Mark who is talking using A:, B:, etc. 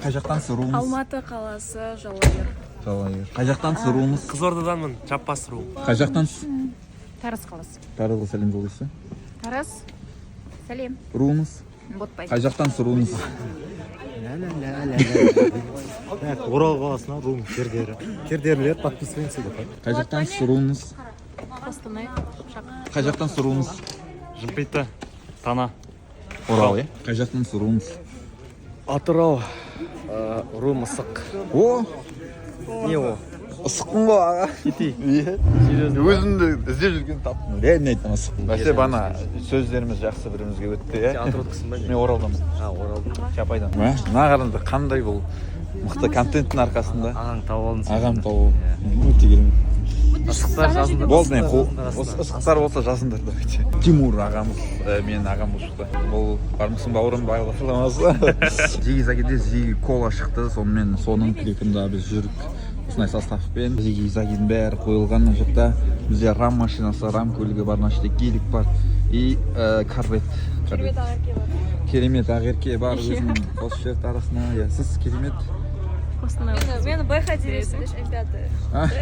A: Қай жақтансыз руыңыз?
B: Алматы қаласы, Жалайыр.
A: Жалайыр. Қай жақтансыз руыңыз?
C: Қызылордаданмын, Жаппас ру.
A: Қай жақтансыз?
B: Тараз қаласы.
A: Таразға сәлем жолдайсыз.
B: Тараз. Сәлем.
A: Руыңыз?
B: Ботпай.
A: Қай жақтансыз руыңыз?
D: Орал қаласына руым Кердері. Кердерлер подписываемся деп.
A: Қай жақтансыз руыңыз?
B: Қостанай.
A: Қай жақтансыз руыңыз?
C: Жымпиты, Тана.
A: Орал, е? Қай жақтансыз руыңыз?
C: Атырау, ру мысық.
A: О,
C: Не о?
A: ысықпын ғой аға.
C: Кетейік.
A: Өзімді іздеп жүрген таптым. Реально айтам ысықпын. Бәсе бана сөздеріміз жақсы бірімізге өтті, е?
C: Атыраудікісің ба?
A: Мен Оралданмын.
C: Оралдың.
A: Чапайдан. Мына қараңды қандай бұл мықты контенттің арқасында.
C: Ағаң тауып алдың.
A: Ағам тауып. Өте керемет.
C: Ысықтар жазыңдар.
A: Болды, ысықтар болса жазыңдар давайте. Тимур ағамыз, менің ағам бұл шықты. Бұл бармысың бауырым бағдарламасы. Зиги Загиде Зиги кола шықты, сонымен соның клипінде біз жүрік. Осындай составпен Зиги Загидің бәрі қойылған мына жақта. Бізде рам машинасы, рам көлігі бар, мына жерде гелик бар и корвет. Керемет ағерке бар өзінің осы жерт арасына. Сіз керемет.
B: Қостанай.
E: Мен Б-ға директор, М5.